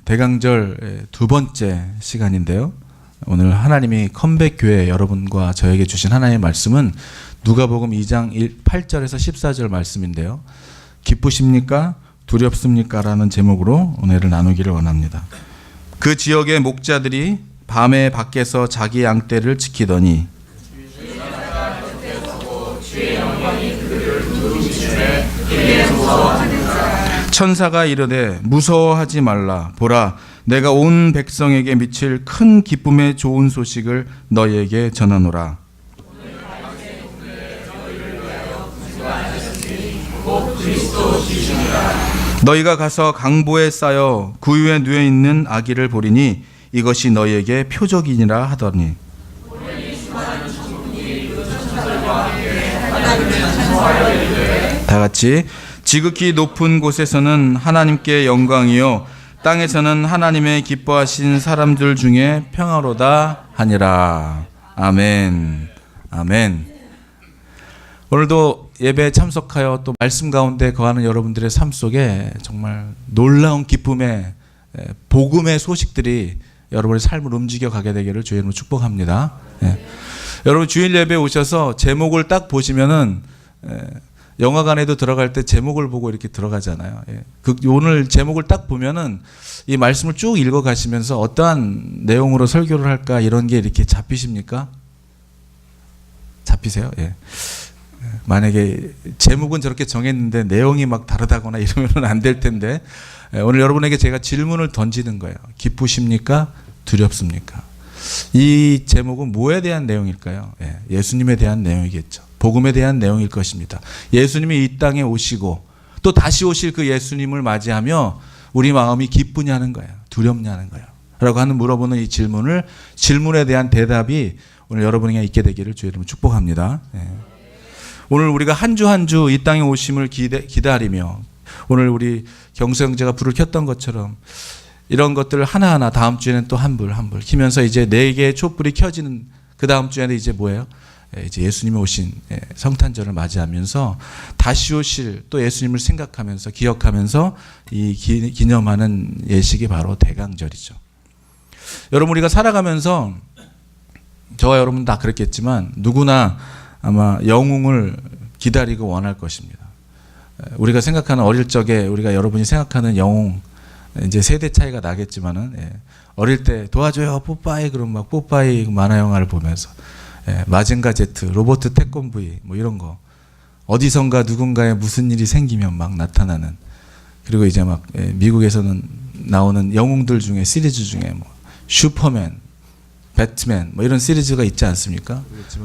대강절 두 번째 시간인데요. 오늘 하나님이 컴백교회 여러분과 저에게 주신 하나님의 말씀은 누가복음 2장 8절에서 14절 말씀인데요. 기쁘십니까? 두렵습니까? 라는 제목으로 오늘을 나누기를 원합니다. 그 지역의 목자들이 밤에 밖에서 자기 양떼를 지키더니 천사가 이르되 무서워하지 말라. 보라, 내가 온 백성에게 미칠 큰 기쁨의 좋은 소식을 너희에게 전하노라. 너희가 가서 강보에 쌓여 구유에 누워 있는 아기를 보리니 이것이 너희에게 표적이니라 하더니 다 같이 지극히 높은 곳에서는 하나님께 영광이요 땅에서는 하나님의 기뻐하신 사람들 중에 평화로다 하니라. 아멘. 아멘. 오늘도 예배에 참석하여 또 말씀 가운데 거하는 여러분들의 삶 속에 정말 놀라운 기쁨의 복음의 소식들이 여러분의 삶을 움직여 가게 되기를 주의 이름으로 축복합니다. 여러분 주일 예배에 오셔서 제목을 딱 보시면은 영화관에도 들어갈 때 제목을 보고 이렇게 들어가잖아요. 오늘 제목을 딱 보면은 이 말씀을 쭉 읽어 가시면서 어떠한 내용으로 설교를 할까 이런 게 이렇게 잡히십니까? 잡히세요? 만약에 제목은 저렇게 정했는데 내용이 막 다르다거나 이러면 안 될 텐데 오늘 여러분에게 제가 질문을 던지는 거예요. 기쁘십니까? 두렵습니까? 이 제목은 뭐에 대한 내용일까요? 예수님에 대한 내용이겠죠. 복음에 대한 내용일 것입니다. 예수님이 이 땅에 오시고 또 다시 오실 그 예수님을 맞이하며 우리 마음이 기쁘냐는 거예요. 두렵냐는 거예요. 라고 하는 물어보는 이 질문에 대한 대답이 오늘 여러분에게 있게 되기를 주의 이름으로 축복합니다. 오늘 우리가 한 주 한 주 이 땅에 오심을 기다리며 오늘 우리 경수 형제가 불을 켰던 것처럼 이런 것들을 하나하나 다음 주에는 또 한 불 키면서 이제 4개의 촛불이 켜지는 그 다음 주에는 이제 뭐예요? 이제 예수님이 오신 성탄절을 맞이하면서 다시 오실 또 예수님을 생각하면서 기억하면서 이 기념하는 예식이 바로 대강절이죠. 여러분 우리가 살아가면서 저와 여러분 다 그랬겠지만 누구나 아마 영웅을 기다리고 원할 것입니다. 우리가 생각하는 어릴 적에 우리가 여러분이 생각하는 영웅 이제 세대 차이가 나겠지만은 어릴 때 도와줘요 뽀빠이 그럼 막 뽀빠이 만화 영화를 보면서 마징가 제트, 로버트 태권브이 뭐 이런 거 어디선가 누군가에 무슨 일이 생기면 막 나타나는 그리고 이제 막 미국에서는 나오는 영웅들 중에 시리즈 중에 뭐 슈퍼맨, 배트맨 뭐 이런 시리즈가 있지 않습니까?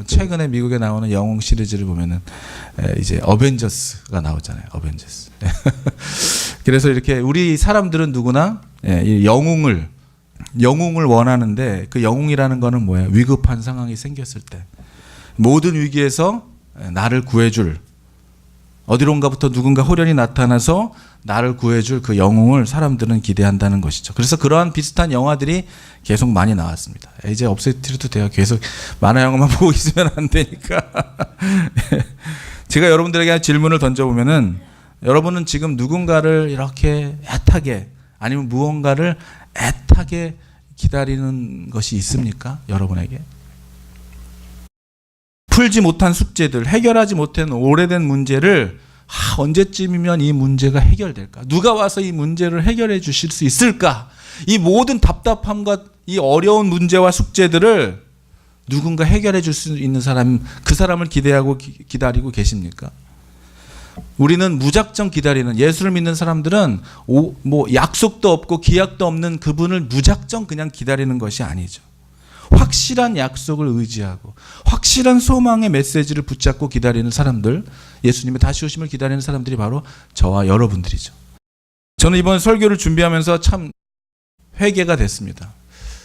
최근에 미국에 나오는 영웅 시리즈를 보면은 이제 어벤져스가 나오잖아요. 어벤져스. 그래서 이렇게 우리 사람들은 누구나 이 영웅을 원하는데 그 영웅이라는 거는 뭐예요? 위급한 상황이 생겼을 때 모든 위기에서 나를 구해줄 어디론가부터 누군가 호련히 나타나서 나를 구해줄 그 영웅을 사람들은 기대한다는 것이죠. 그래서 그러한 비슷한 영화들이 계속 많이 나왔습니다. 이제 없애트려도 돼요. 계속 만화 영화만 보고 있으면 안 되니까. 제가 여러분들에게 질문을 던져보면은 여러분은 지금 누군가를 이렇게 애타게 아니면 무언가를 애타게 기다리는 것이 있습니까? 여러분에게? 풀지 못한 숙제들, 해결하지 못한 오래된 문제를 언제쯤이면 이 문제가 해결될까? 누가 와서 이 문제를 해결해 주실 수 있을까? 이 모든 답답함과 이 어려운 문제와 숙제들을 누군가 해결해 줄 수 있는 사람, 그 사람을 기대하고 기다리고 계십니까? 우리는 무작정 기다리는 예수를 믿는 사람들은 뭐 약속도 없고 기약도 없는 그분을 무작정 그냥 기다리는 것이 아니죠. 확실한 약속을 의지하고 확실한 소망의 메시지를 붙잡고 기다리는 사람들, 예수님의 다시 오심을 기다리는 사람들이 바로 저와 여러분들이죠. 저는 이번 설교를 준비하면서 참 회개가 됐습니다.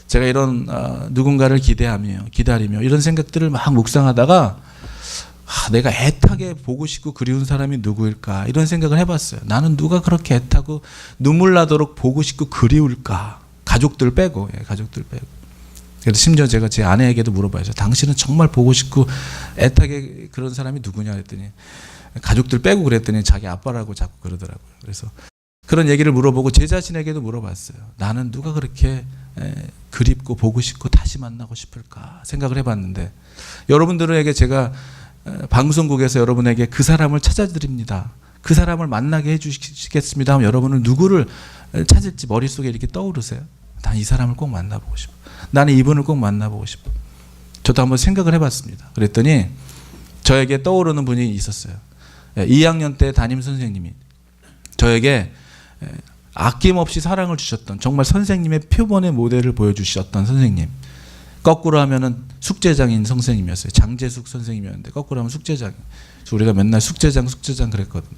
제가 이런 누군가를 기다리며 이런 생각들을 막 묵상하다가 내가 애타게 보고 싶고 그리운 사람이 누구일까 이런 생각을 해봤어요. 나는 누가 그렇게 애타고 눈물 나도록 보고 싶고 그리울까? 가족들 빼고. 그래서 심지어 제가 제 아내에게도 물어봐요. 당신은 정말 보고 싶고 애타게 그런 사람이 누구냐 그랬더니 가족들 빼고 그랬더니 자기 아빠라고 자꾸 그러더라고요. 그래서 그런 얘기를 물어보고 제 자신에게도 물어봤어요. 나는 누가 그렇게 그립고 보고 싶고 다시 만나고 싶을까 생각을 해봤는데, 여러분들에게 제가 방송국에서 여러분에게 그 사람을 찾아드립니다, 그 사람을 만나게 해주시겠습니다 하면 여러분은 누구를 찾을지 머릿속에 이렇게 떠오르세요? 난 이 사람을 꼭 만나보고 싶어. 나는 이분을 꼭 만나보고 싶어. 저도 한번 생각을 해봤습니다. 그랬더니 저에게 떠오르는 분이 있었어요. 2학년 때 담임 선생님이 저에게 아낌없이 사랑을 주셨던, 정말 선생님의 표본의 모델을 보여주셨던 선생님. 거꾸로 하면은 숙제장인 선생님이었어요. 장재숙 선생님이었는데 거꾸로 하면 숙제장. 그래서 우리가 맨날 숙제장 그랬거든요.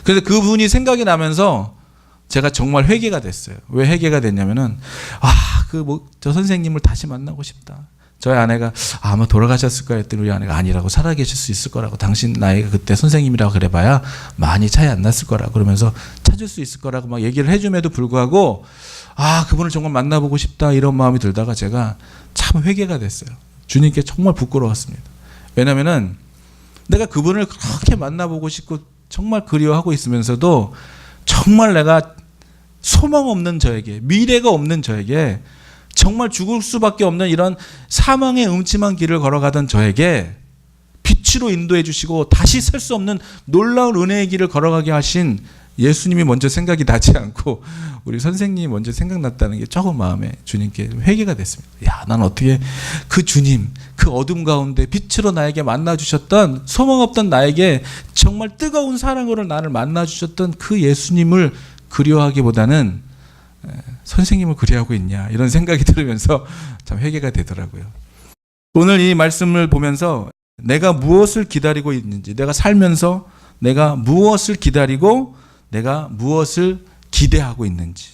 그래서 그분이 생각이 나면서 제가 정말 회개가 됐어요. 왜 회개가 됐냐면은 저 선생님을 다시 만나고 싶다. 저희 아내가 아마 돌아가셨을까 했더니 우리 아내가 아니라고, 살아계실 수 있을 거라고, 당신 나이가 그때 선생님이라고 그래봐야 많이 차이 안 났을 거라고, 그러면서 찾을 수 있을 거라고 막 얘기를 해줌에도 불구하고 그분을 정말 만나보고 싶다 이런 마음이 들다가 제가 참 회개가 됐어요. 주님께 정말 부끄러웠습니다. 왜냐면은 내가 그분을 그렇게 만나보고 싶고 정말 그리워하고 있으면서도 정말 내가 소망 없는 저에게, 미래가 없는 저에게, 정말 죽을 수밖에 없는 이런 사망의 음침한 길을 걸어가던 저에게 빛으로 인도해 주시고 다시 설 수 없는 놀라운 은혜의 길을 걸어가게 하신 예수님이 먼저 생각이 나지 않고 우리 선생님이 먼저 생각났다는 게 조금 마음에 주님께 회개가 됐습니다. 난 어떻게 그 주님, 그 어둠 가운데 빛으로 나에게 만나주셨던, 소망 없던 나에게 정말 뜨거운 사랑으로 나를 만나주셨던 그 예수님을 그리워하기보다는 선생님을 그리워하고 있냐, 이런 생각이 들으면서 참 회개가 되더라고요. 오늘 이 말씀을 보면서 내가 무엇을 기다리고 있는지, 내가 살면서 내가 무엇을 기다리고 내가 무엇을 기대하고 있는지,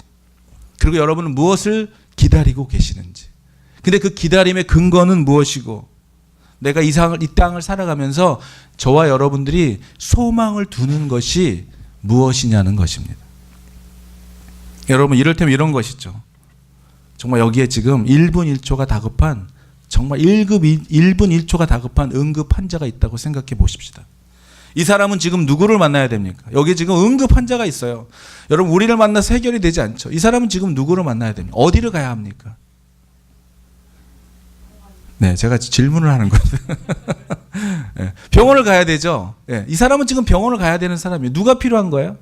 그리고 여러분은 무엇을 기다리고 계시는지, 근데 그 기다림의 근거는 무엇이고, 내가 이 땅을 살아가면서 저와 여러분들이 소망을 두는 것이 무엇이냐는 것입니다. 여러분, 이를테면 이런 것이죠. 정말 여기에 지금 1분 1초가 다급한, 정말 1분 1초가 다급한 응급 환자가 있다고 생각해 보십시다. 이 사람은 지금 누구를 만나야 됩니까? 여기 지금 응급 환자가 있어요. 여러분, 우리를 만나서 해결이 되지 않죠. 이 사람은 지금 누구를 만나야 됩니까? 어디를 가야 합니까? 네, 제가 질문을 하는 거예요. 네, 병원을 가야 되죠. 네, 이 사람은 지금 병원을 가야 되는 사람이에요. 누가 필요한 거예요?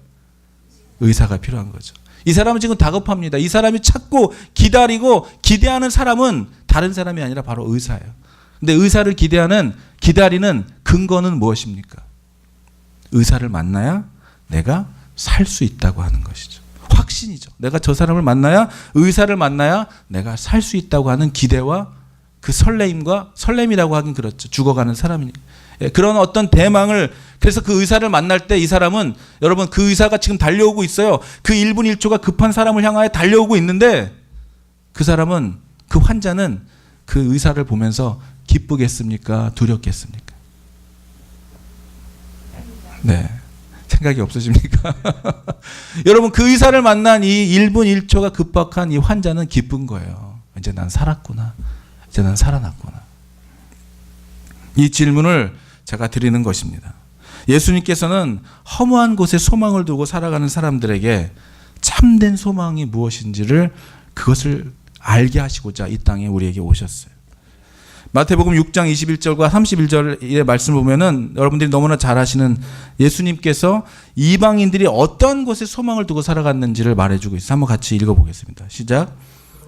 의사가 필요한 거죠. 이 사람은 지금 다급합니다. 이 사람이 찾고 기다리고 기대하는 사람은 다른 사람이 아니라 바로 의사예요. 근데 의사를 기다리는 근거는 무엇입니까? 의사를 만나야 내가 살 수 있다고 하는 것이죠. 확신이죠. 내가 저 사람을 만나야, 의사를 만나야 내가 살 수 있다고 하는 기대와 그 설렘이라고 하긴 그렇죠. 죽어가는 사람이니까. 그런 어떤 대망을, 그래서 그 의사를 만날 때 이 사람은, 여러분, 그 의사가 지금 달려오고 있어요. 그 1분 1초가 급한 사람을 향하여 달려오고 있는데, 그 사람은, 그 환자는 그 의사를 보면서 기쁘겠습니까? 두렵겠습니까? 네. 생각이 없으십니까? 여러분, 그 의사를 만난 이 1분 1초가 급박한 이 환자는 기쁜 거예요. 이제 난 살았구나. 이제 난 살아났구나. 이 질문을 제가 드리는 것입니다. 예수님께서는 허무한 곳에 소망을 두고 살아가는 사람들에게 참된 소망이 무엇인지를, 그것을 알게 하시고자 이 땅에 우리에게 오셨어요. 마태복음 6장 21절과 31절의 말씀을 보면은 여러분들이 너무나 잘 아시는, 예수님께서 이방인들이 어떤 곳에 소망을 두고 살아갔는지를 말해주고 있어요. 한번 같이 읽어보겠습니다. 시작.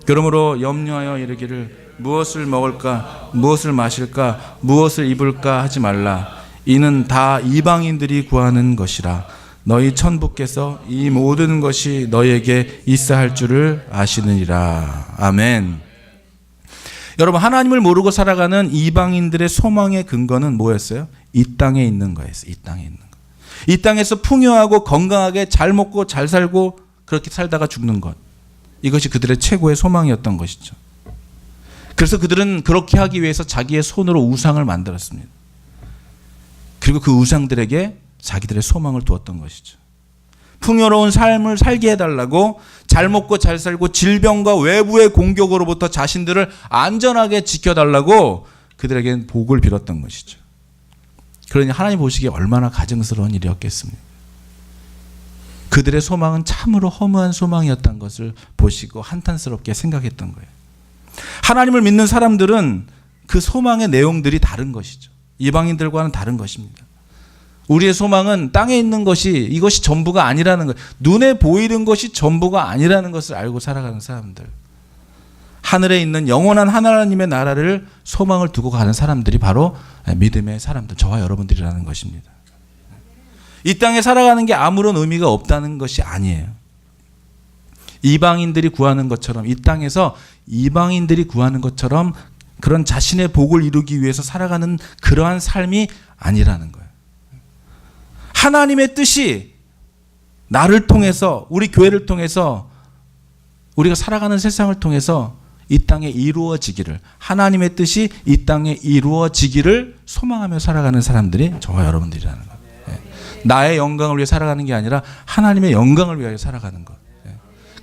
그러므로 염려하여 이르기를 무엇을 먹을까, 무엇을 마실까, 무엇을 입을까 하지 말라. 이는 다 이방인들이 구하는 것이라. 너희 천부께서 이 모든 것이 너희에게 있어야 할 줄을 아시느니라. 아멘. 여러분, 하나님을 모르고 살아가는 이방인들의 소망의 근거는 뭐였어요? 이 땅에 있는 거였어요. 이 땅에 있는 거. 이 땅에서 풍요하고 건강하게 잘 먹고 잘 살고 그렇게 살다가 죽는 것. 이것이 그들의 최고의 소망이었던 것이죠. 그래서 그들은 그렇게 하기 위해서 자기의 손으로 우상을 만들었습니다. 그리고 그 우상들에게 자기들의 소망을 두었던 것이죠. 풍요로운 삶을 살게 해달라고, 잘 먹고 잘 살고 질병과 외부의 공격으로부터 자신들을 안전하게 지켜달라고 그들에게는 복을 빌었던 것이죠. 그러니 하나님 보시기에 얼마나 가증스러운 일이었겠습니까? 그들의 소망은 참으로 허무한 소망이었던 것을 보시고 한탄스럽게 생각했던 거예요. 하나님을 믿는 사람들은 그 소망의 내용들이 다른 것이죠. 이방인들과는 다른 것입니다. 우리의 소망은 땅에 있는 것이 이것이 전부가 아니라는 것, 눈에 보이는 것이 전부가 아니라는 것을 알고 살아가는 사람들, 하늘에 있는 영원한 하나님의 나라를 소망을 두고 가는 사람들이 바로 믿음의 사람들, 저와 여러분들이라는 것입니다. 이 땅에 살아가는 게 아무런 의미가 없다는 것이 아니에요. 이방인들이 구하는 것처럼, 이 땅에서 이방인들이 구하는 것처럼 그런 자신의 복을 이루기 위해서 살아가는 그러한 삶이 아니라는 거예요. 하나님의 뜻이 나를 통해서, 우리 교회를 통해서, 우리가 살아가는 세상을 통해서 이 땅에 이루어지기를, 하나님의 뜻이 이 땅에 이루어지기를 소망하며 살아가는 사람들이 저와 여러분들이라는 거예요. 나의 영광을 위해 살아가는 게 아니라 하나님의 영광을 위하여 살아가는 것.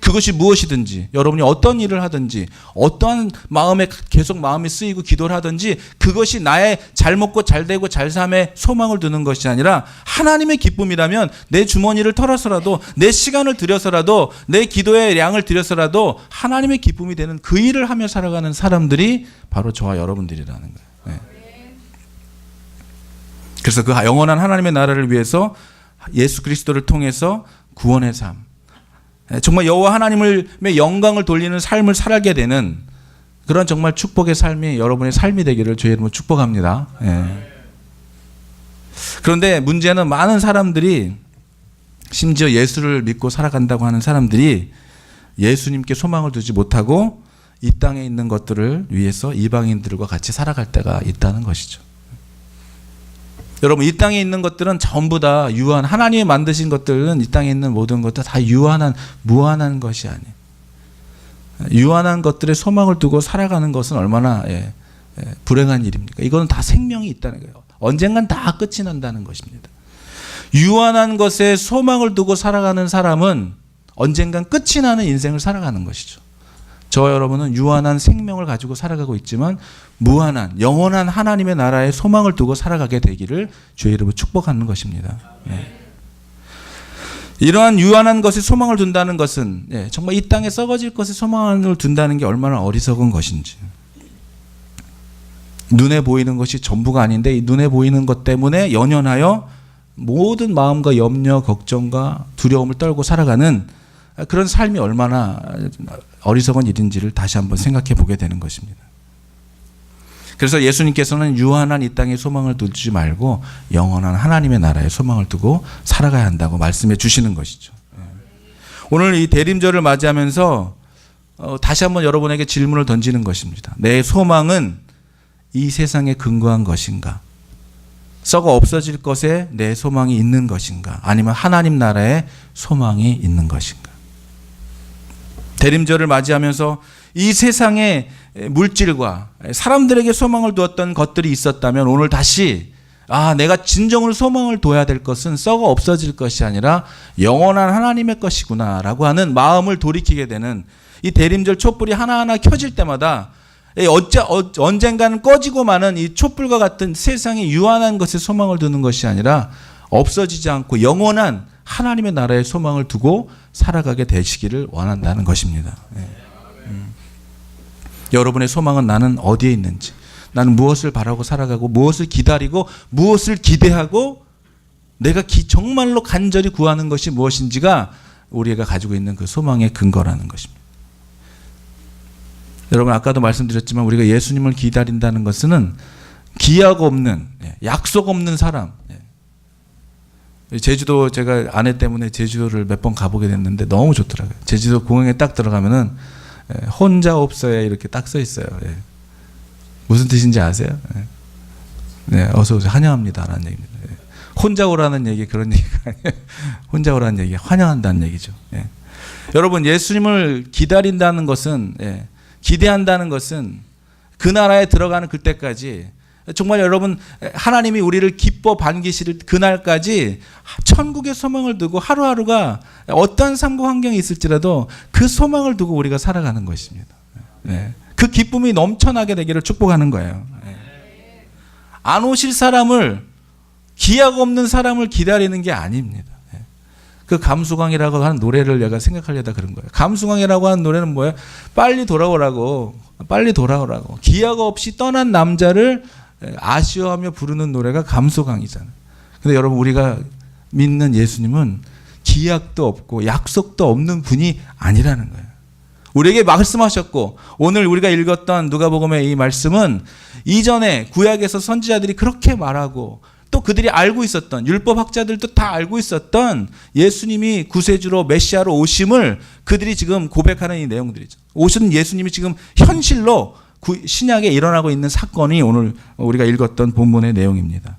그것이 무엇이든지, 여러분이 어떤 일을 하든지, 어떠한 마음에 계속 마음이 쓰이고 기도를 하든지, 그것이 나의 잘 먹고 잘 되고 잘 삶에 소망을 두는 것이 아니라 하나님의 기쁨이라면 내 주머니를 털어서라도, 내 시간을 들여서라도, 내 기도의 양을 들여서라도 하나님의 기쁨이 되는 그 일을 하며 살아가는 사람들이 바로 저와 여러분들이라는 거예요. 그래서 그 영원한 하나님의 나라를 위해서 예수 그리스도를 통해서 구원의 삶, 정말 여호와 하나님의 영광을 돌리는 삶을 살게 되는 그런 정말 축복의 삶이 여러분의 삶이 되기를 주의 이름으로 축복합니다. 그런데 문제는 많은 사람들이, 심지어 예수를 믿고 살아간다고 하는 사람들이 예수님께 소망을 두지 못하고 이 땅에 있는 것들을 위해서 이방인들과 같이 살아갈 때가 있다는 것이죠. 여러분, 이 땅에 있는 것들은 전부 다 유한, 하나님이 만드신 것들은, 이 땅에 있는 모든 것들 다 유한한, 무한한 것이 아니에요. 유한한 것들에 소망을 두고 살아가는 것은 얼마나 불행한 일입니까? 이거는 다 생명이 있다는 거예요. 언젠간 다 끝이 난다는 것입니다. 유한한 것에 소망을 두고 살아가는 사람은 언젠간 끝이 나는 인생을 살아가는 것이죠. 저와 여러분은 유한한 생명을 가지고 살아가고 있지만 무한한 영원한 하나님의 나라에 소망을 두고 살아가게 되기를 주의 이름으로 축복하는 것입니다. 이러한 유한한 것에 소망을 둔다는 것은 정말 이 땅에 썩어질 것에 소망을 둔다는 게 얼마나 어리석은 것인지. 눈에 보이는 것이 전부가 아닌데 이 눈에 보이는 것 때문에 연연하여 모든 마음과 염려, 걱정과 두려움을 떨고 살아가는 그런 삶이 얼마나 어리석은 일인지를 다시 한번 생각해 보게 되는 것입니다. 그래서 예수님께서는 유한한 이 땅에 소망을 두지 말고 영원한 하나님의 나라에 소망을 두고 살아가야 한다고 말씀해 주시는 것이죠. 오늘 이 대림절을 맞이하면서 다시 한번 여러분에게 질문을 던지는 것입니다. 내 소망은 이 세상에 근거한 것인가? 썩어 없어질 것에 내 소망이 있는 것인가? 아니면 하나님 나라에 소망이 있는 것인가? 대림절을 맞이하면서 이 세상의 물질과 사람들에게 소망을 두었던 것들이 있었다면 오늘 다시 내가 진정으로 소망을 둬야 될 것은 썩어 없어질 것이 아니라 영원한 하나님의 것이구나 라고 하는 마음을 돌이키게 되는, 이 대림절 촛불이 하나하나 켜질 때마다 언젠가는 꺼지고 마는 이 촛불과 같은 세상의 유한한 것에 소망을 두는 것이 아니라 없어지지 않고 영원한 하나님의 나라에 소망을 두고 살아가게 되시기를 원한다는 것입니다. 여러분의 소망은 나는 어디에 있는지, 나는 무엇을 바라고 살아가고 무엇을 기다리고 무엇을 기대하고 내가 정말로 간절히 구하는 것이 무엇인지가 우리가 가지고 있는 그 소망의 근거라는 것입니다. 여러분, 아까도 말씀드렸지만 우리가 예수님을 기다린다는 것은 기약 없는, 약속 없는 사람. 제주도, 제가 아내 때문에 제주도를 몇 번 가보게 됐는데 너무 좋더라고요. 제주도 공항에 딱 들어가면은 혼자 없어야 이렇게 딱 써 있어요. 무슨 뜻인지 아세요? 어서 오세요. 환영합니다 라는 얘기입니다. 혼자 오라는 얘기 그런 얘기가 아니에요. 혼자 오라는 얘기, 환영한다는 얘기죠. 여러분, 예수님을 기다린다는 것은, 기대한다는 것은 그 나라에 들어가는 그때까지 정말 여러분, 하나님이 우리를 기뻐 반기실 그날까지 천국의 소망을 두고 하루하루가 어떠한 삶과 환경이 있을지라도 그 소망을 두고 우리가 살아가는 것입니다. 그 기쁨이 넘쳐나게 되기를 축복하는 거예요. 안 오실 사람을, 기약 없는 사람을 기다리는 게 아닙니다. 그 감수광이라고 하는 노래를 내가 생각하려다 그런 거예요. 감수광이라고 하는 노래는 뭐예요? 빨리 돌아오라고. 빨리 돌아오라고. 기약 없이 떠난 남자를 아쉬워하며 부르는 노래가 감수광이잖아요. 근데 여러분, 우리가 믿는 예수님은 기약도 없고 약속도 없는 분이 아니라는 거예요. 우리에게 말씀하셨고, 오늘 우리가 읽었던 누가복음의 이 말씀은 이전에 구약에서 선지자들이 그렇게 말하고 또 그들이 알고 있었던, 율법학자들도 다 알고 있었던 예수님이 구세주로 메시아로 오심을 그들이 지금 고백하는 이 내용들이죠. 오신 예수님이 지금 현실로 신약에 일어나고 있는 사건이 오늘 우리가 읽었던 본문의 내용입니다.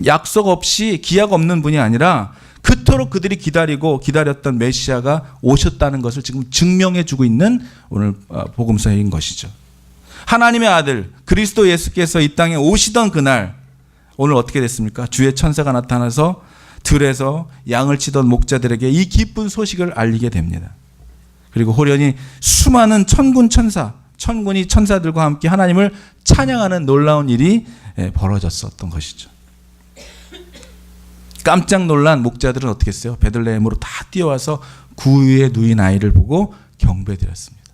약속 없이 기약 없는 분이 아니라 그토록 그들이 기다렸던 메시아가 오셨다는 것을 지금 증명해 주고 있는 오늘 복음서인 것이죠. 하나님의 아들 그리스도 예수께서 이 땅에 오시던 그날, 오늘 어떻게 됐습니까? 주의 천사가 나타나서 들에서 양을 치던 목자들에게 이 기쁜 소식을 알리게 됩니다. 그리고 호련히 수많은 천군이 천사들과 함께 하나님을 찬양하는 놀라운 일이 벌어졌었던 것이죠. 깜짝 놀란 목자들은 어떻게 했어요? 베들레헴으로 다 뛰어와서 구유에 누인 아이를 보고 경배드렸습니다.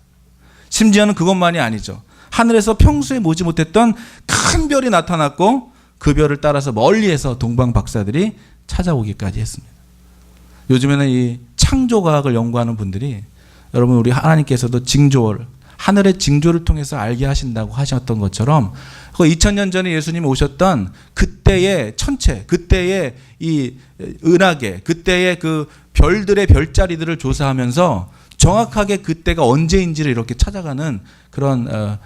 심지어는 그것만이 아니죠. 하늘에서 평소에 보지 못했던 큰 별이 나타났고 그 별을 따라서 멀리에서 동방 박사들이 찾아오기까지 했습니다. 요즘에는 이 창조과학을 연구하는 분들이, 여러분, 우리 하나님께서도 하늘의 징조를 통해서 알게 하신다고 하셨던 것처럼, 그 2000년 전에 예수님이 오셨던 그때의 천체, 그때의 이 은하계, 그때의 그 별들의 별자리들을 조사하면서 정확하게 그때가 언제인지를 이렇게 찾아가는 그런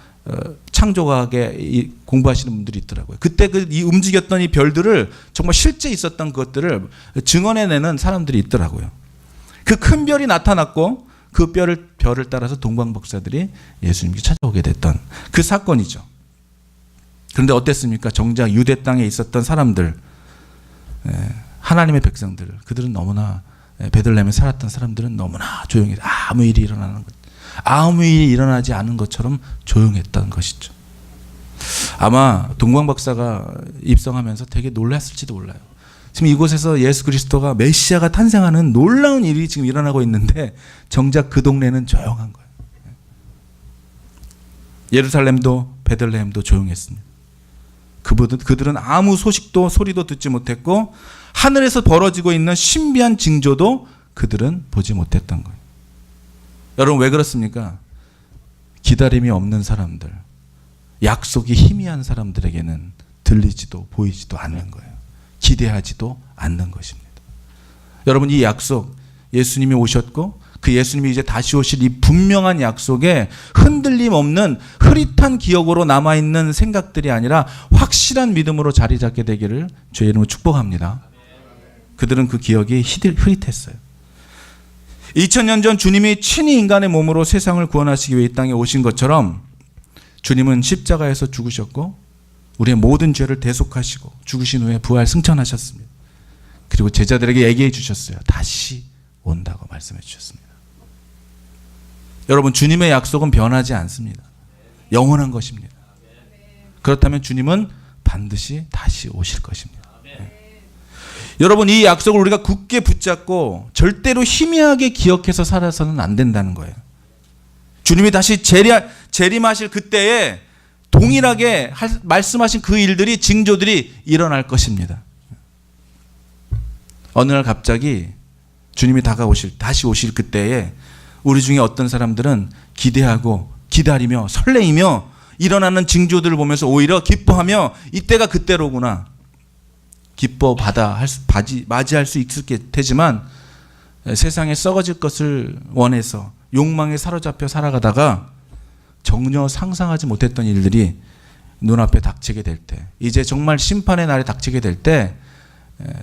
창조과학에 공부하시는 분들이 있더라고요. 그때 이 움직였던 이 별들을 정말 실제 있었던 것들을 증언해내는 사람들이 있더라고요. 그 큰 별이 나타났고 그 별을 따라서 동방박사들이 예수님께 찾아오게 됐던 그 사건이죠. 그런데 어땠습니까? 정작 유대 땅에 있었던 사람들, 하나님의 백성들, 그들은 너무나, 베들레헴에 살았던 사람들은 너무나 조용히 아무 일이 일어나지 않은 것처럼 조용했던 것이죠. 아마 동방박사가 입성하면서 되게 놀랐을지도 몰라요. 지금 이곳에서 예수 그리스도가 메시아가 탄생하는 놀라운 일이 지금 일어나고 있는데 정작 그 동네는 조용한 거예요. 예루살렘도 베들레헴도 조용했습니다. 그들은 아무 소식도 소리도 듣지 못했고 하늘에서 벌어지고 있는 신비한 징조도 그들은 보지 못했던 거예요. 여러분, 왜 그렇습니까? 기다림이 없는 사람들, 약속이 희미한 사람들에게는 들리지도 보이지도 않는 거예요. 기대하지도 않는 것입니다. 여러분, 이 약속, 예수님이 오셨고 그 예수님이 이제 다시 오실 이 분명한 약속에 흔들림 없는 흐릿한 기억으로 남아있는 생각들이 아니라 확실한 믿음으로 자리 잡게 되기를 주의 이름으로 축복합니다. 그들은 그 기억이 흐릿했어요. 2000년 전 주님이 친히 인간의 몸으로 세상을 구원하시기 위해 이 땅에 오신 것처럼 주님은 십자가에서 죽으셨고 우리의 모든 죄를 대속하시고 죽으신 후에 부활 승천하셨습니다. 그리고 제자들에게 얘기해 주셨어요. 다시 온다고 말씀해 주셨습니다. 여러분, 주님의 약속은 변하지 않습니다. 영원한 것입니다. 그렇다면 주님은 반드시 다시 오실 것입니다. 여러분, 이 약속을 우리가 굳게 붙잡고 절대로 희미하게 기억해서 살아서는 안 된다는 거예요. 주님이 다시 재림하실 그때에 동일하게 말씀하신 그 일들이, 징조들이 일어날 것입니다. 어느 날 갑자기 주님이 다시 오실 그때에 우리 중에 어떤 사람들은 기대하고 기다리며 설레이며 일어나는 징조들을 보면서 오히려 기뻐하며 이때가 그때로구나, 맞이할 수 있을 테지만 세상에 썩어질 것을 원해서 욕망에 사로잡혀 살아가다가 전혀 상상하지 못했던 일들이 눈앞에 닥치게 될 때, 이제 정말 심판의 날에 닥치게 될 때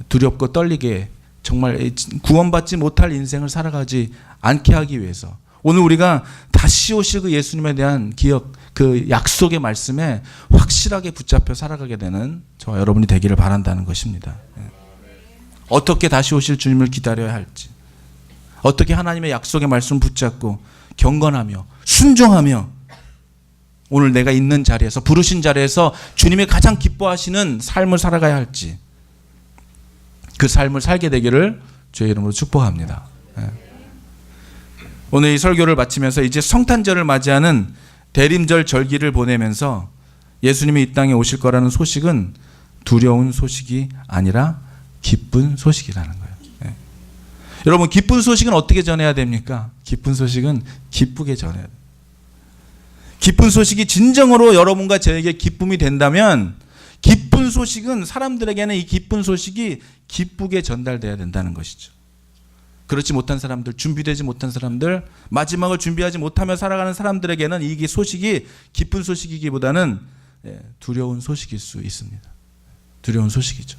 두렵고 떨리게 정말 구원받지 못할 인생을 살아가지 않게 하기 위해서 오늘 우리가 다시 오실 그 예수님에 대한 기억, 그 약속의 말씀에 확실하게 붙잡혀 살아가게 되는 저와 여러분이 되기를 바란다는 것입니다. 어떻게 다시 오실 주님을 기다려야 할지, 어떻게 하나님의 약속의 말씀을 붙잡고 경건하며 순종하며 오늘 내가 있는 자리에서, 부르신 자리에서 주님이 가장 기뻐하시는 삶을 살아가야 할지, 그 삶을 살게 되기를 주의 이름으로 축복합니다. 예. 오늘 이 설교를 마치면서 이제 성탄절을 맞이하는 대림절 절기를 보내면서 예수님이 이 땅에 오실 거라는 소식은 두려운 소식이 아니라 기쁜 소식이라는 거예요. 예. 여러분, 기쁜 소식은 어떻게 전해야 됩니까? 기쁜 소식은 기쁘게 전해야 돼요. 기쁜 소식이 진정으로 여러분과 저에게 기쁨이 된다면 기쁜 소식은 사람들에게는 이 기쁜 소식이 기쁘게 전달돼야 된다는 것이죠. 그렇지 못한 사람들, 준비되지 못한 사람들, 마지막을 준비하지 못하며 살아가는 사람들에게는 이 소식이 기쁜 소식이기보다는 두려운 소식일 수 있습니다. 두려운 소식이죠.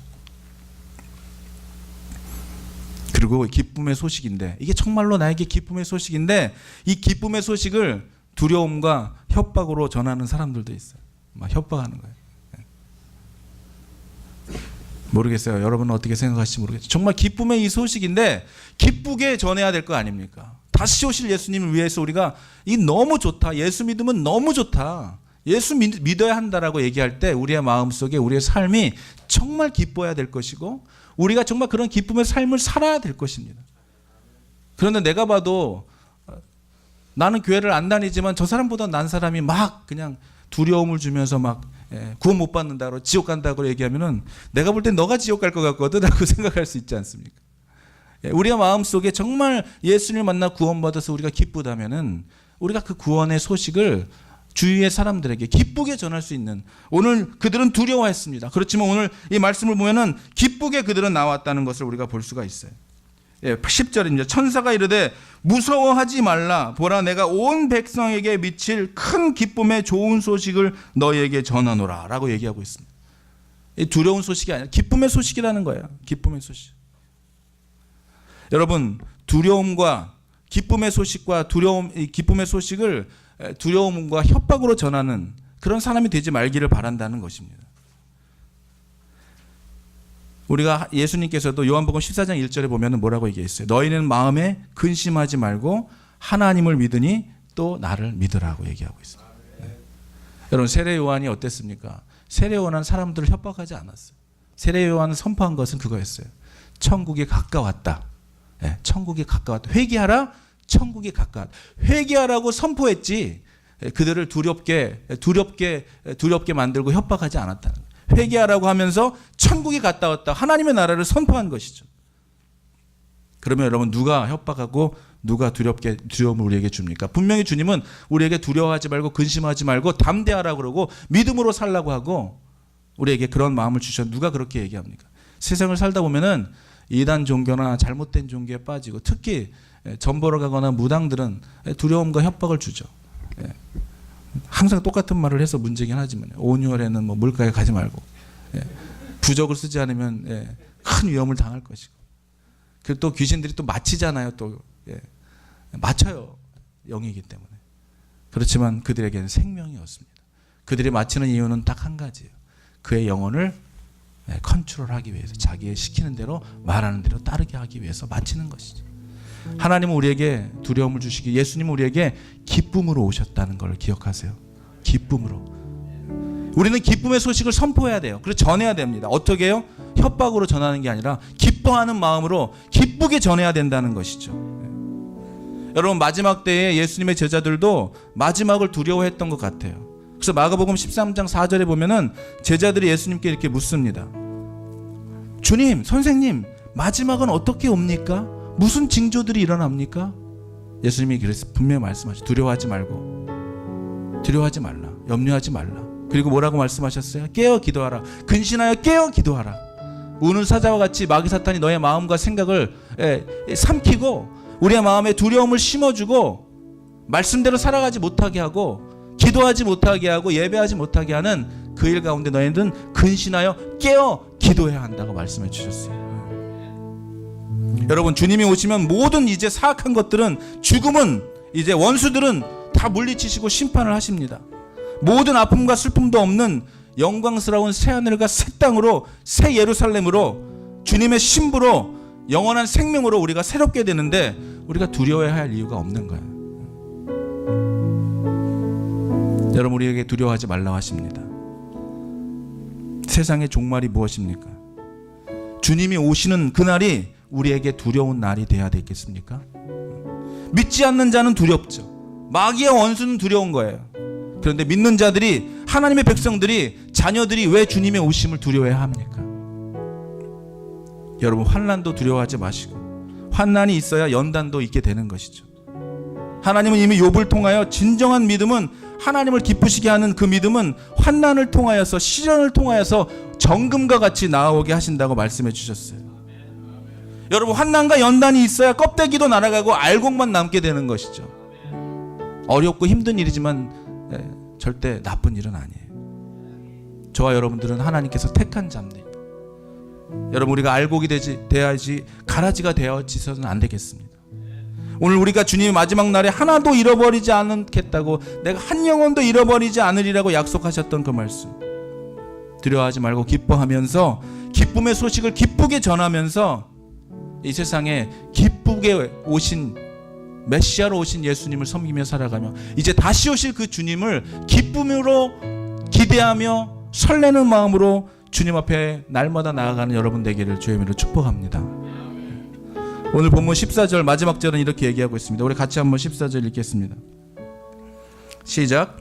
그리고 기쁨의 소식인데, 이게 정말로 나에게 기쁨의 소식인데 이 기쁨의 소식을 두려움과 협박으로 전하는 사람들도 있어요. 막 협박하는 거예요. 모르겠어요. 여러분은 어떻게 생각하실지 모르겠어요. 정말 기쁨의 이 소식인데 기쁘게 전해야 될 거 아닙니까? 다시 오실 예수님을 위해서 우리가 이 너무 좋다. 예수 믿으면 너무 좋다. 예수 믿어야 한다라고 얘기할 때 우리의 마음속에 우리의 삶이 정말 기뻐야 될 것이고 우리가 정말 그런 기쁨의 삶을 살아야 될 것입니다. 그런데 내가 봐도 나는 교회를 안 다니지만 저 사람보다 난 사람이 막 그냥 두려움을 주면서 막 구원 못 받는다고 지옥 간다고 얘기하면은 내가 볼 땐 너가 지옥 갈 것 같거든 라고 생각할 수 있지 않습니까? 우리의 마음속에 정말 예수님을 만나 구원받아서 우리가 기쁘다면은 우리가 그 구원의 소식을 주위의 사람들에게 기쁘게 전할 수 있는, 오늘 그들은 두려워했습니다. 그렇지만 오늘 이 말씀을 보면은 기쁘게 그들은 나왔다는 것을 우리가 볼 수가 있어요. 10절입니다. 천사가 이르되 무서워하지 말라. 보라, 내가 온 백성에게 미칠 큰 기쁨의 좋은 소식을 너희에게 전하노라 라고 얘기하고 있습니다. 두려운 소식이 아니라 기쁨의 소식이라는 거예요. 기쁨의 소식. 여러분, 두려움과 기쁨의 소식과 기쁨의 소식을 두려움과 협박으로 전하는 그런 사람이 되지 말기를 바란다는 것입니다. 우리가 예수님께서도 요한복음 14장 1절에 보면 뭐라고 얘기했어요? 너희는 마음에 근심하지 말고 하나님을 믿으니 또 나를 믿으라고 얘기하고 있어요. 네. 여러분, 세례 요한이 어땠습니까? 세례 요한은 사람들을 협박하지 않았어요. 세례 요한은 선포한 것은 그거였어요. 천국이 가까웠다. 네, 천국이 가까웠다. 회개하라. 천국이 가까웠다. 회개하라고 선포했지 그들을 두렵게 만들고 협박하지 않았다는 거예요. 회개하라고 하면서 천국이 가까웠다. 하나님의 나라를 선포한 것이죠. 그러면 여러분, 누가 협박하고 누가 두려움을 우리에게 줍니까? 분명히 주님은 우리에게 두려워하지 말고 근심하지 말고 담대하라고 그러고 믿음으로 살라고 하고 우리에게 그런 마음을 주셔. 누가 그렇게 얘기합니까? 세상을 살다 보면은 이단 종교나 잘못된 종교에 빠지고 특히 전보러 가거나 무당들은 두려움과 협박을 주죠. 항상 똑같은 말을 해서 문제긴 하지만 5월에는 뭐 물가에 가지 말고 부적을 쓰지 않으면 큰 위험을 당할 것이고, 그리고 또 귀신들이 또 맞히잖아요. 또 맞춰요. 영이기 때문에. 그렇지만 그들에게는 생명이 없습니다. 그들이 맞히는 이유는 딱 한 가지예요. 그의 영혼을 컨트롤하기 위해서, 자기의 시키는 대로 말하는 대로 따르게 하기 위해서 맞히는 것이죠. 하나님은 우리에게 두려움을 주시기, 예수님은 우리에게 기쁨으로 오셨다는 걸 기억하세요. 기쁨으로. 우리는 기쁨의 소식을 선포해야 돼요. 그래서 전해야 됩니다. 어떻게 해요? 협박으로 전하는 게 아니라 기뻐하는 마음으로 기쁘게 전해야 된다는 것이죠. 여러분, 마지막 때에 예수님의 제자들도 마지막을 두려워했던 것 같아요. 그래서 마가복음 13장 4절에 보면은 제자들이 예수님께 이렇게 묻습니다. 주님, 선생님, 마지막은 어떻게 옵니까? 무슨 징조들이 일어납니까? 예수님이 그래서 분명히 말씀하셨죠. 두려워하지 말고, 두려워하지 말라, 염려하지 말라. 그리고 뭐라고 말씀하셨어요? 깨어 기도하라. 근신하여 깨어 기도하라. 우는 사자와 같이 마귀 사탄이 너의 마음과 생각을 삼키고 우리의 마음에 두려움을 심어주고 말씀대로 살아가지 못하게 하고 기도하지 못하게 하고 예배하지 못하게 하는 그 일 가운데 너희는 근신하여 깨어 기도해야 한다고 말씀해 주셨어요. 여러분, 주님이 오시면 모든 이제 사악한 것들은, 죽음은, 이제 원수들은 다 물리치시고 심판을 하십니다. 모든 아픔과 슬픔도 없는 영광스러운 새하늘과 새 땅으로, 새 예루살렘으로, 주님의 신부로, 영원한 생명으로 우리가 새롭게 되는데 우리가 두려워해야 할 이유가 없는 거예요. 여러분, 우리에게 두려워하지 말라고 하십니다. 세상의 종말이 무엇입니까? 주님이 오시는 그날이 우리에게 두려운 날이 돼야 되겠습니까? 믿지 않는 자는 두렵죠. 마귀의 원수는 두려운 거예요. 그런데 믿는 자들이, 하나님의 백성들이, 자녀들이 왜 주님의 오심을 두려워해야 합니까? 여러분, 환난도 두려워하지 마시고 환난이 있어야 연단도 있게 되는 것이죠. 하나님은 이미 욥을 통하여 진정한 믿음은, 하나님을 기쁘시게 하는 그 믿음은 환난을 통하여서, 시련을 통하여서 정금과 같이 나아오게 하신다고 말씀해 주셨어요. 여러분, 환난과 연단이 있어야 껍데기도 날아가고 알곡만 남게 되는 것이죠. 어렵고 힘든 일이지만 절대 나쁜 일은 아니에요. 저와 여러분들은 하나님께서 택한 자입니다. 여러분, 우리가 알곡이 돼야지 가라지가 되어지서는 안 되겠습니다. 오늘 우리가 주님의 마지막 날에 하나도 잃어버리지 않겠다고, 내가 한 영혼도 잃어버리지 않으리라고 약속하셨던 그 말씀, 두려워하지 말고 기뻐하면서 기쁨의 소식을 기쁘게 전하면서 이 세상에 기쁘게 오신, 메시아로 오신 예수님을 섬기며 살아가며 이제 다시 오실 그 주님을 기쁨으로 기대하며 설레는 마음으로 주님 앞에 날마다 나아가는 여러분 되기를 주의 이름으로 축복합니다. 오늘 본문 14절 마지막 절은 이렇게 얘기하고 있습니다. 우리 같이 한번 14절 읽겠습니다. 시작.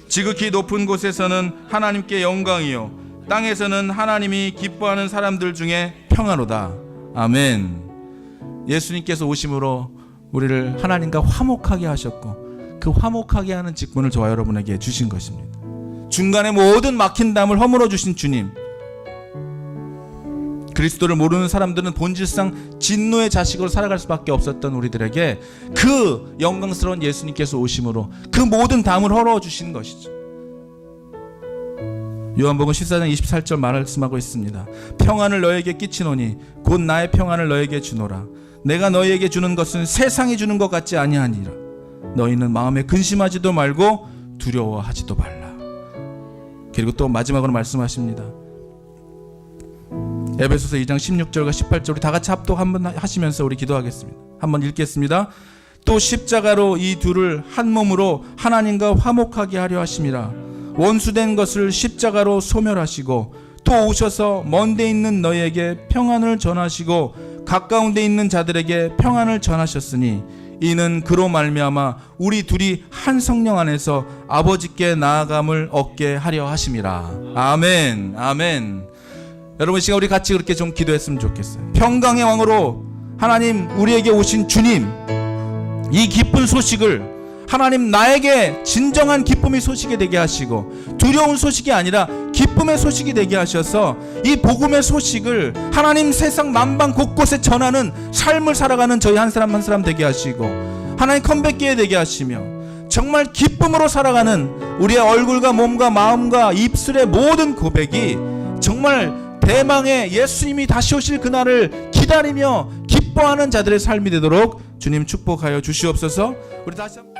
지극히 높은 곳에서는 하나님께 영광이요, 땅에서는 하나님이 기뻐하는 사람들 중에 평화로다. 아멘. 예수님께서 오심으로 우리를 하나님과 화목하게 하셨고, 그 화목하게 하는 직분을 저와 여러분에게 주신 것입니다. 중간에 모든 막힌 담을 허물어 주신 주님, 그리스도를 모르는 사람들은 본질상 진노의 자식으로 살아갈 수밖에 없었던 우리들에게 그 영광스러운 예수님께서 오심으로 그 모든 담을 헐어 주신 것이죠. 요한복음 14장 24절 말씀하고 있습니다. 평안을 너에게 끼치노니 곧 나의 평안을 너에게 주노라. 내가 너희에게 주는 것은 세상이 주는 것 같지 아니하니라. 너희는 마음에 근심하지도 말고 두려워하지도 말라. 그리고 또 마지막으로 말씀하십니다. 에베소서 2장 16절과 18절, 우리 다 같이 합독 한번 하시면서 우리 기도하겠습니다. 한번 읽겠습니다. 또 십자가로 이 둘을 한 몸으로 하나님과 화목하게 하려 하심이라. 원수된 것을 십자가로 소멸하시고 또 오셔서 먼 데 있는 너희에게 평안을 전하시고 가까운 데 있는 자들에게 평안을 전하셨으니 이는 그로 말미암아 우리 둘이 한 성령 안에서 아버지께 나아감을 얻게 하려 하심이라. 아멘. 아멘. 여러분, 시간 우리 같이 그렇게 좀 기도했으면 좋겠어요. 평강의 왕으로 하나님 우리에게 오신 주님, 이 기쁜 소식을 하나님 나에게 진정한 기쁨의 소식이 되게 하시고, 두려운 소식이 아니라 기쁨의 소식이 되게 하셔서 이 복음의 소식을 하나님 세상 만방 곳곳에 전하는 삶을 살아가는 저희 한 사람 한 사람 되게 하시고, 하나님 컴백기에 되게 하시며 정말 기쁨으로 살아가는 우리의 얼굴과 몸과 마음과 입술의 모든 고백이 정말 대망의 예수님이 다시 오실 그날을 기다리며 기뻐하는 자들의 삶이 되도록 주님 축복하여 주시옵소서. 우리 다시 한번